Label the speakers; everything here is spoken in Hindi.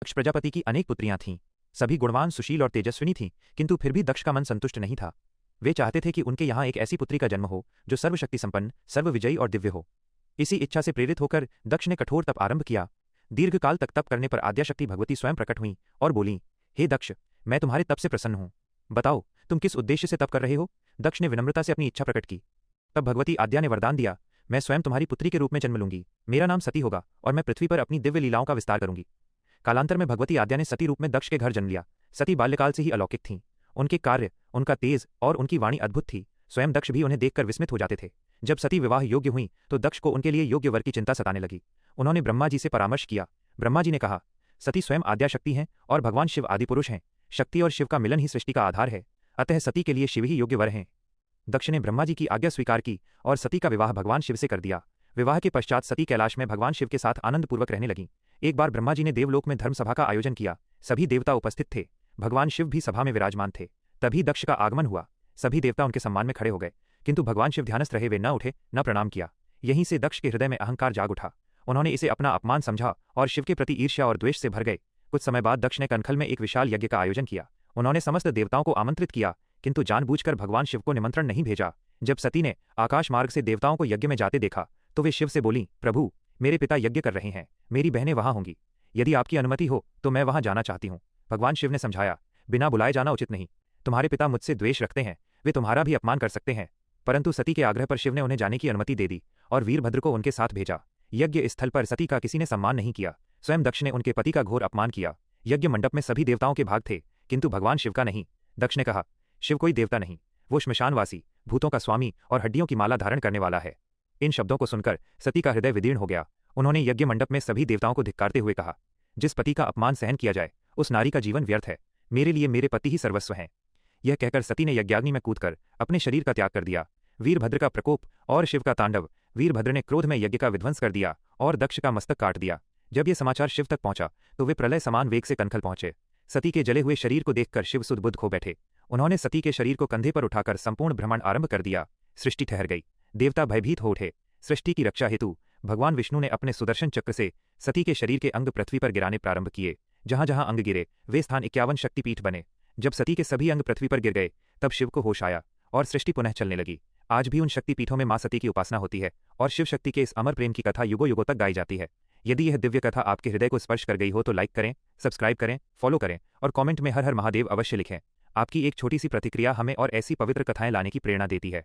Speaker 1: दक्ष प्रजापति की अनेक पुत्रियां थीं। सभी गुणवान, सुशील और तेजस्विनी थीं, किंतु फिर भी दक्ष का मन संतुष्ट नहीं था। वे चाहते थे कि उनके यहाँ एक ऐसी पुत्री का जन्म हो जो सर्वशक्ति संपन्न, सर्वविजयी और दिव्य हो। इसी इच्छा से प्रेरित होकर दक्ष ने कठोर तप आरंभ किया। दीर्घकाल तक तप करने पर आद्याशक्ति भगवती स्वयं प्रकट हुई और बोली, हे दक्ष, मैं तुम्हारे तप से प्रसन्न हूँ। बताओ, तुम किस उद्देश्य से तप कर रहे हो? दक्ष ने विनम्रता से अपनी इच्छा प्रकट की। तब भगवती आद्या ने वरदान दिया, मैं स्वयं तुम्हारी पुत्री के रूप में जन्म लूंगी। मेरा नाम सती होगा और मैं पृथ्वी पर अपनी दिव्य लीलाओं का विस्तार करूंगी। कालांतर में भगवती आद्या ने सती रूप में दक्ष के घर जन्म लिया। सती बाल्यकाल से ही अलौकिक थीं। उनके कार्य, उनका तेज और उनकी वाणी अद्भुत थी। स्वयं दक्ष भी उन्हें देखकर विस्मित हो जाते थे। जब सती विवाह योग्य हुई तो दक्ष को उनके लिए योग्य वर की चिंता सताने लगी। उन्होंने ब्रह्मा जी से परामर्श किया। ब्रह्मा जी ने कहा, सती स्वयं आद्याशक्ति हैं और भगवान शिव आदिपुरुष हैं। शक्ति और शिव का मिलन ही सृष्टि का आधार है, अतः सती के लिए शिव ही योग्य वर हैं। दक्ष ने ब्रह्मा जी की आज्ञा स्वीकार की और सती का विवाह भगवान शिव से कर दिया। विवाह के पश्चात सती कैलाश में भगवान शिव के साथ आनंदपूर्वक रहने लगी। एक बार ब्रह्मा जी ने देवलोक में धर्मसभा का आयोजन किया। सभी देवता उपस्थित थे। भगवान शिव भी सभा में विराजमान थे। तभी दक्ष का आगमन हुआ। सभी देवता उनके सम्मान में खड़े हो गए, किंतु भगवान शिव ध्यानस्थ रहे। वे न उठे, न प्रणाम किया। यहीं से दक्ष के हृदय में अहंकार जाग उठा। उन्होंने इसे अपना अपमान समझा और शिव के प्रति ईर्ष्या और द्वेष से भर गए। कुछ समय बाद दक्ष ने कनखल में एक विशाल यज्ञ का आयोजन किया। उन्होंने समस्त देवताओं को आमंत्रित किया, किंतु जानबूझकर भगवान शिव को निमंत्रण नहीं भेजा। जब सती ने आकाश मार्ग से देवताओं को यज्ञ में जाते देखा तो वे शिव से बोली, प्रभु, मेरे पिता यज्ञ कर रहे हैं, मेरी बहनें वहां होंगी। यदि आपकी अनुमति हो तो मैं वहां जाना चाहती हूँ। भगवान शिव ने समझाया, बिना बुलाए जाना उचित नहीं। तुम्हारे पिता मुझसे द्वेष रखते हैं, वे तुम्हारा भी अपमान कर सकते हैं। परंतु सती के आग्रह पर शिव ने उन्हें जाने की अनुमति दे दी और वीरभद्र को उनके साथ भेजा। यज्ञ स्थल पर सती का किसी ने सम्मान नहीं किया। स्वयं दक्ष ने उनके पति का घोर अपमान किया। यज्ञ मंडप में सभी देवताओं के भाग थे, किंतु भगवान शिव का नहीं। दक्ष ने कहा, शिव कोई देवता नहीं, वो श्मशानवासी, भूतों का स्वामी और हड्डियों की माला धारण करने वाला है। इन शब्दों को सुनकर सती का हृदय विदीर्ण हो गया। उन्होंने यज्ञ मंडप में सभी देवताओं को धिक्कारते हुए कहा, जिस पति का अपमान सहन किया जाए उस नारी का जीवन व्यर्थ है। मेरे लिए मेरे पति ही सर्वस्व हैं। यह कहकर सती ने यज्ञाग्नि में कूदकर अपने शरीर का त्याग कर दिया। वीरभद्र का प्रकोप और शिव का तांडव। वीरभद्र ने क्रोध में यज्ञ का विध्वंस कर दिया और दक्ष का मस्तक काट दिया। जब यह समाचार शिव तक पहुंचा तो वे प्रलय समान वेग से कनखल पहुंचे। सती के जले हुए शरीर को देखकर शिव सुध-बुध खो बैठे। उन्होंने सती के शरीर को कंधे पर उठाकर संपूर्ण भ्रमण आरंभ कर दिया। सृष्टि ठहर गई। देवता भयभीत हो उठे। सृष्टि की रक्षा हेतु भगवान विष्णु ने अपने सुदर्शन चक्र से सती के शरीर के अंग पृथ्वी पर गिराने प्रारंभ किए। जहां जहां अंग गिरे वे स्थान 51 शक्तिपीठ बने। जब सती के सभी अंग पृथ्वी पर गिर गए तब शिव को होश आया और सृष्टि पुनः चलने लगी। आज भी उन शक्तिपीठों में मां सती की उपासना होती है और शिव शक्ति के इस अमर प्रेम की कथा युगों युगों तक गाई जाती है। यदि यह दिव्य कथा आपके हृदय को स्पर्श कर गई हो तो लाइक करें, सब्सक्राइब करें, फॉलो करें और कमेंट में हर हर महादेव अवश्य लिखें। आपकी एक छोटी सी प्रतिक्रिया हमें और ऐसी पवित्र कथाएं लाने की प्रेरणा देती है।